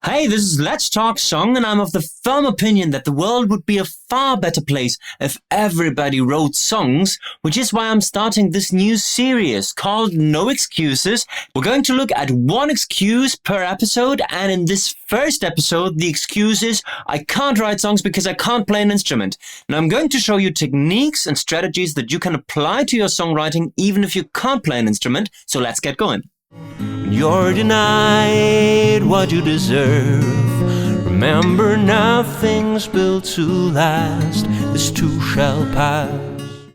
Hey, this is Let's Talk Song, and I'm of the firm opinion that the world would be a far better place if everybody wrote songs, which is why I'm starting this new series called No Excuses. We're going to look at one excuse per episode, and in this first episode, the excuse is I can't write songs because I can't play an instrument. Now, I'm going to show you techniques and strategies that you can apply to your songwriting even if you can't play an instrument, so let's get going. You're denied what you deserve. Remember, nothing's built to last. This too shall pass.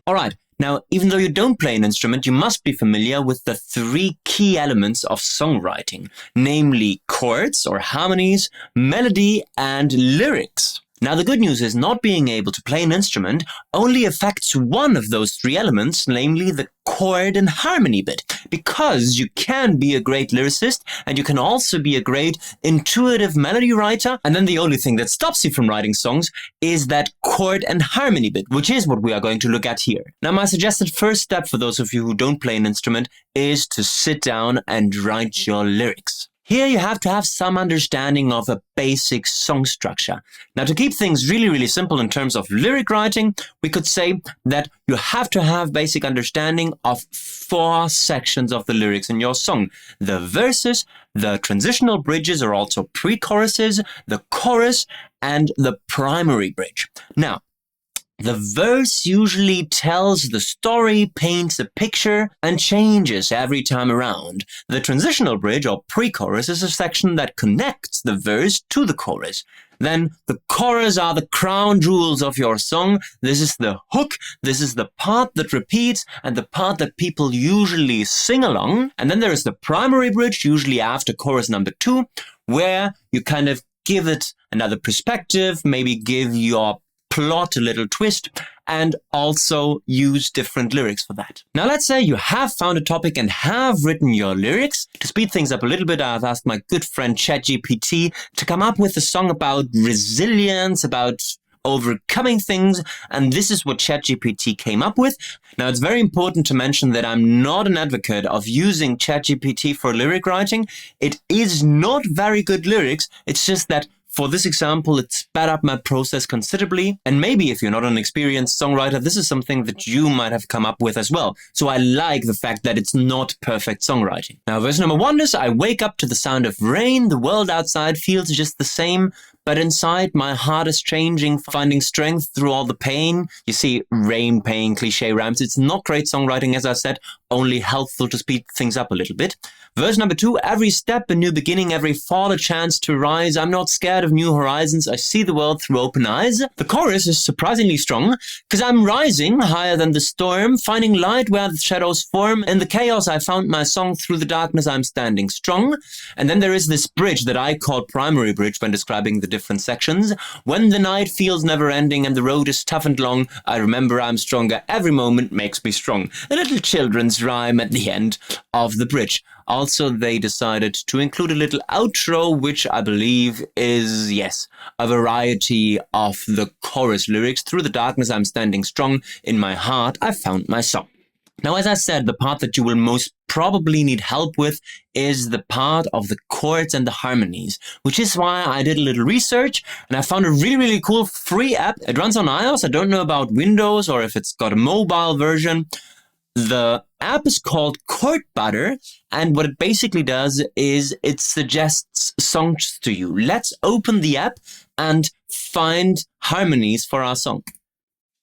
Alright, now even though you don't play an instrument, you must be familiar with the three key elements of songwriting, namely chords or harmonies, melody, and lyrics. Now, the good news is not being able to play an instrument only affects one of those three elements, namely the chord and harmony bit, because you can be a great lyricist and you can also be a great intuitive melody writer, and then the only thing that stops you from writing songs is that chord and harmony bit, which is what we are going to look at here. Now, my suggested first step for those of you who don't play an instrument is to sit down and write your lyrics. Here you have to have some understanding of a basic song structure. Now, to keep things really simple in terms of lyric writing, we could say that you have to have basic understanding of 4 sections of the lyrics in your song. The verses, the transitional bridges or also pre-choruses, the chorus, and the primary bridge. Now, the verse usually tells the story, paints a picture, and changes every time around. The transitional bridge or pre-chorus is a section that connects the verse to the chorus. Then the chorus are the crown jewels of your song. This is the hook, this is the part that repeats, and the part that people usually sing along. And then there is the primary bridge, usually after chorus number 2, where you kind of give it another perspective, maybe give your plot a little twist, and also use different lyrics for that. Now, let's say you have found a topic and have written your lyrics. To speed things up a little bit, I've asked my good friend ChatGPT to come up with a song about resilience, about overcoming things, and this is what ChatGPT came up with. Now, it's very important to mention that I'm not an advocate of using ChatGPT for lyric writing. It is not very good lyrics. It's just that for this example, it sped up my process considerably, and maybe if you're not an experienced songwriter, this is something that you might have come up with as well. So I like the fact that it's not perfect songwriting. Now, verse number 1 is, I wake up to the sound of rain, the world outside feels just the same, but inside my heart is changing, finding strength through all the pain. You see, rain, pain, cliche rhymes. It's not great songwriting, as I said, only helpful to speed things up a little bit. Verse number 2, every step a new beginning, every fall a chance to rise. I'm not scared of new horizons. I see the world through open eyes. The chorus is surprisingly strong, because I'm rising higher than the storm, finding light where the shadows form. In the chaos, I found my song. Through the darkness, I'm standing strong. And then there is this bridge that I call primary bridge when describing the different sections. When the night feels never ending and the road is tough and long, I remember I'm stronger. Every moment makes me strong. A little children's rhyme at the end of the bridge. Also, they decided to include a little outro, which I believe is, yes, a variety of the chorus lyrics. Through the darkness, I'm standing strong. In my heart, I found my song. Now, as I said, the part that you will most probably need help with is the part of the chords and the harmonies, which is why I did a little research and I found a really cool free app. It runs on iOS. I don't know about Windows or if it's got a mobile version. The app is called Chord Butter, and what it basically does is it suggests songs to you. Let's open the app and find harmonies for our song.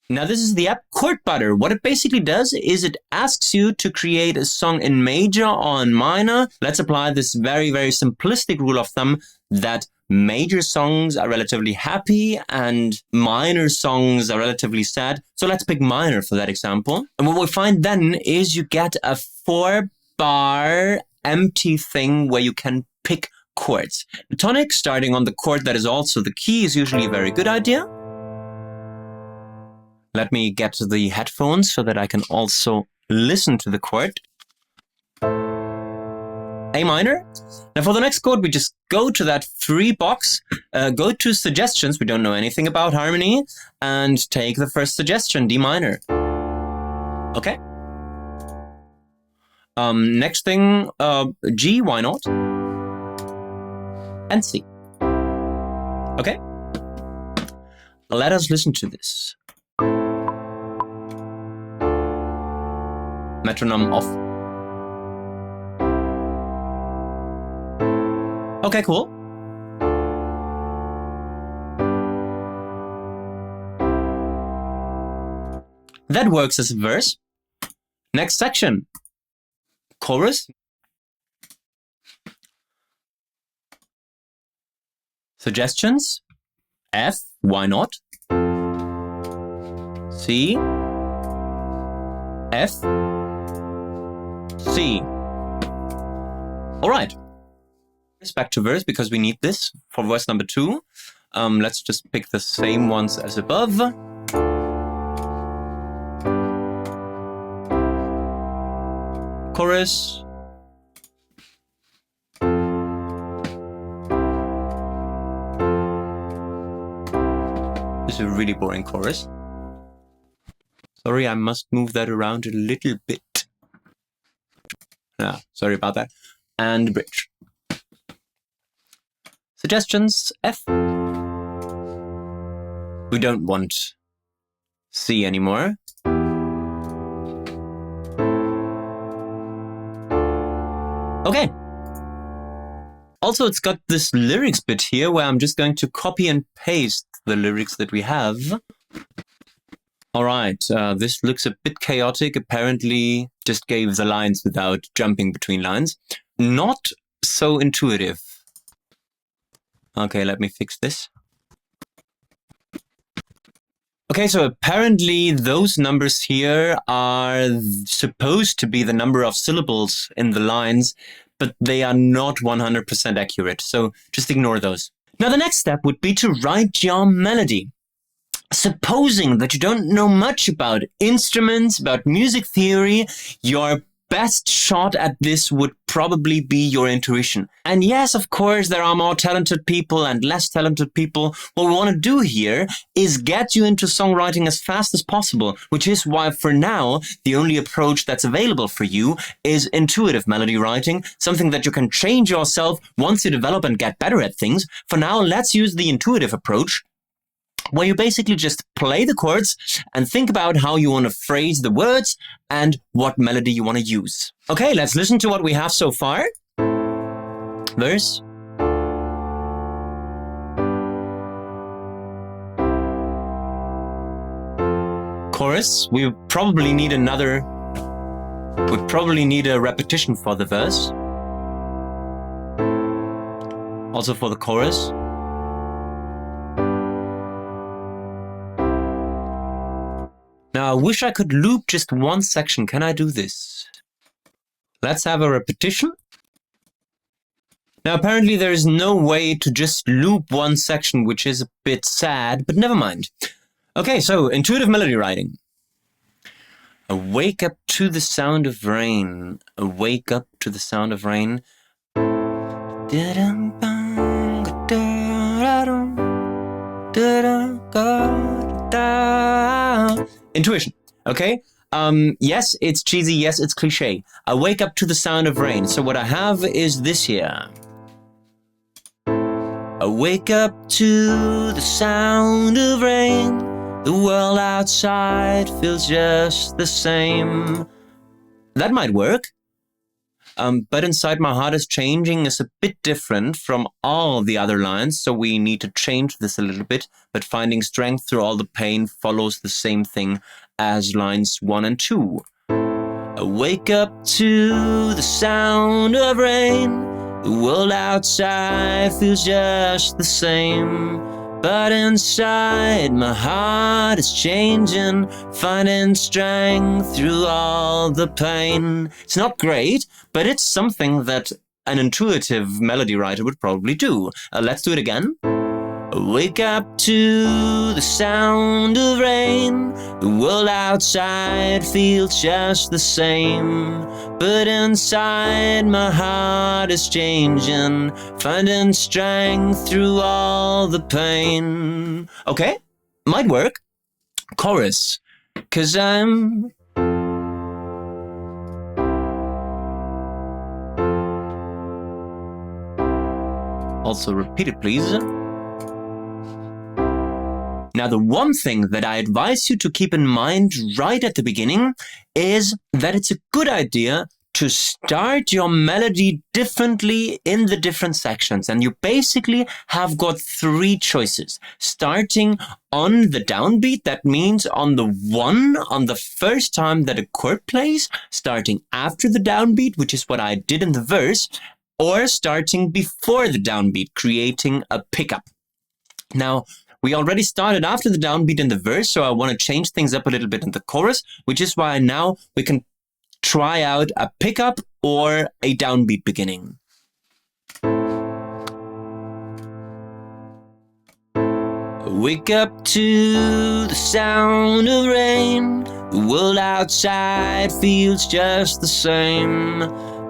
Now, this is the app Chord Butter. What it basically does is it asks you to create a song in major or in minor. Let's apply this very simplistic rule of thumb that major songs are relatively happy and minor songs are relatively sad. So let's pick minor for that example. And what we find then is you get a 4-bar empty thing where you can pick chords. The tonic starting on the chord that is also the key is usually a very good idea. Let me get to the headphones so that I can also listen to the chord. A minor. Now for the next chord, we just go to that free box, go to suggestions. We don't know anything about harmony, and take the first suggestion, D minor. Okay. Next thing, G, why not? And C. Okay? Let us listen to this. Metronome off. Okay, cool. That works as a verse. Next section. Chorus. Suggestions. F, why not? C. F. C. All right. Back to verse because we need this for verse number 2. Let's just pick the same ones as above. Chorus. This is a really boring chorus. Sorry, I must move that around a little bit. Yeah, sorry about that. And bridge. Suggestions, F. We don't want C anymore. Okay. Also, it's got this lyrics bit here where I'm just going to copy and paste the lyrics that we have. All right, this looks a bit chaotic. Apparently, just gave the lines without jumping between lines. Not so intuitive. Okay, let me fix this. Okay, so apparently those numbers here are supposed to be the number of syllables in the lines, but they are not 100% accurate, so just ignore those. Now the next step would be to write your melody. Supposing that you don't know much about instruments, about music theory, your best shot at this would probably be your intuition. And yes, of course, there are more talented people and less talented people. What we want to do here is get you into songwriting as fast as possible, which is why for now, the only approach that's available for you is intuitive melody writing, something that you can change yourself once you develop and get better at things. For now, let's use the intuitive approach, where you basically just play the chords and think about how you want to phrase the words and what melody you want to use. Okay, let's listen to what we have so far. Verse. Chorus. We probably need a repetition for the verse. Also for the chorus. Now, I wish I could loop just one section. Can I do this? Let's have a repetition. Now, apparently there is no way to just loop one section, which is a bit sad, but never mind. Okay, so intuitive melody writing. I wake up to the sound of rain. I wake up to the sound of rain. Intuition, okay? Yes, it's cheesy. Yes, it's cliche. I wake up to the sound of rain. So what I have is this here. I wake up to the sound of rain. The world outside feels just the same. That might work. But inside my heart is changing is a bit different from all the other lines, so we need to change this a little bit, but finding strength through all the pain follows the same thing as lines 1 and 2. I wake up to the sound of rain. The world outside feels just the same. But inside my heart is changing, finding strength through all the pain. It's not great, but it's something that an intuitive melody writer would probably do. Let's do it again. I wake up to the sound of rain. The world outside feels just the same. But inside my heart is changing, finding strength through all the pain. Okay, might work. Chorus. 'Cause I'm... Also repeat it, please. Now, the one thing that I advise you to keep in mind right at the beginning is that it's a good idea to start your melody differently in the different sections. And you basically have got three choices. Starting on the downbeat, that means on the one, on the first time that a chord plays, starting after the downbeat, which is what I did in the verse, or starting before the downbeat, creating a pickup. Now, we already started after the downbeat in the verse, so I want to change things up a little bit in the chorus, which is why now we can try out a pickup or a downbeat beginning. Wake up to the sound of rain. The world outside feels just the same,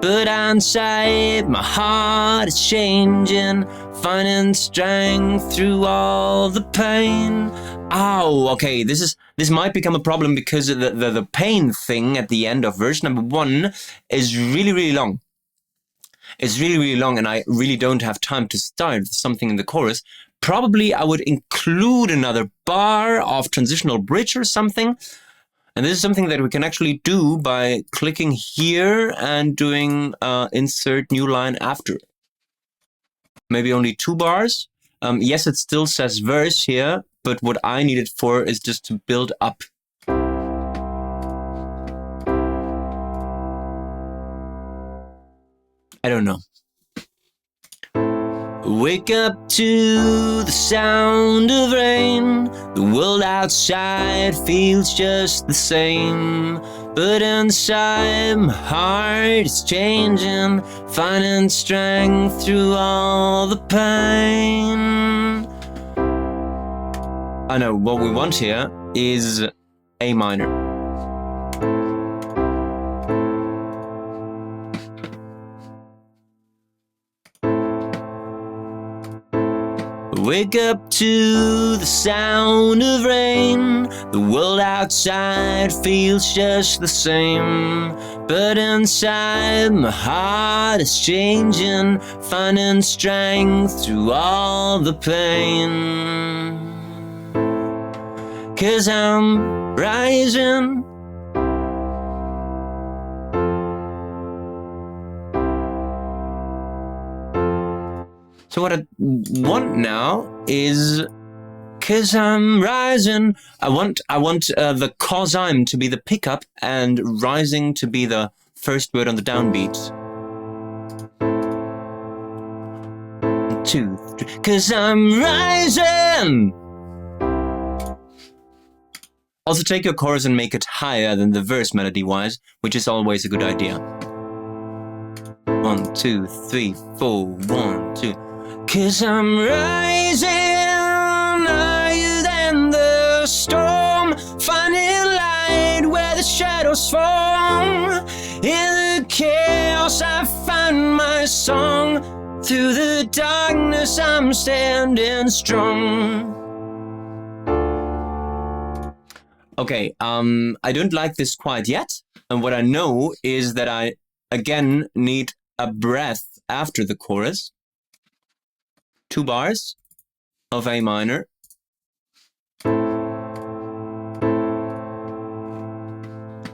but inside my heart is changing, finding strength through all the pain. Oh, okay, this might become a problem because the pain thing at the end of verse number 1 is really long. It's really long, and I really don't have time to start something in the chorus. Probably I would include another bar of transitional bridge or something. And this is something that we can actually do by clicking here and doing insert new line after. Maybe only 2 bars. Yes, it still says verse here, but what I need it for is just to build up. I don't know. Wake up to the sound of rain. The world outside feels just the same, but inside my heart is changing, finding strength through all the pain. I know what we want here is A minor. Wake up to the sound of rain. The world outside feels just the same, but inside my heart is changing, finding strength through all the pain. 'Cause I'm rising. So what I want now is, 'cause I'm rising. I want the 'cause I'm to be the pickup and rising to be the first word on the downbeat. 1, 2, 3. 'Cause I'm rising. Also take your chorus and make it higher than the verse melody-wise, which is always a good idea. 1, 2, 3, 4, 1, 2. 'Cause I'm rising higher than the storm, finding light where the shadows fall. In the chaos I find my song, through the darkness I'm standing strong. Okay, I don't like this quite yet, and what I know is that I again need a breath after the chorus. 2 bars of A minor.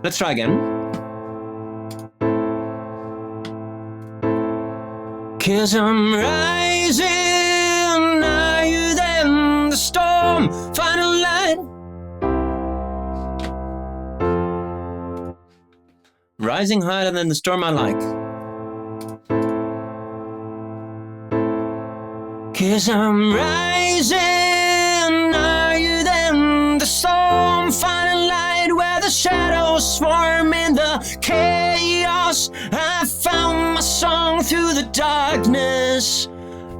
Let's try again. 'Cause I'm rising higher than the storm, find a light. Rising higher than the storm I like. 'Cause I'm rising higher than the storm, finding light where the shadows swarm. In the chaos I found my song, through the darkness.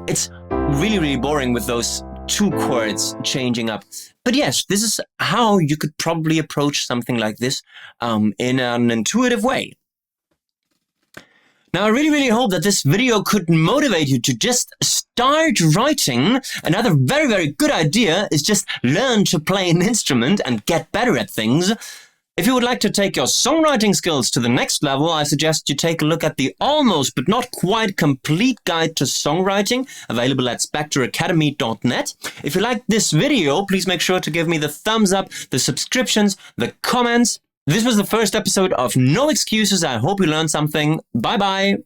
It's really boring with those 2 chords changing up. But yes, this is how you could probably approach something like this in an intuitive way. Now, I really hope that this video could motivate you to just start writing. Another very good idea is just learn to play an instrument and get better at things. If you would like to take your songwriting skills to the next level, I suggest you take a look at the almost but not quite complete guide to songwriting, available at spectreacademy.net. If you liked this video, please make sure to give me the thumbs up, the subscriptions, the comments. This was the first episode of No Excuses. I hope you learned something. Bye bye.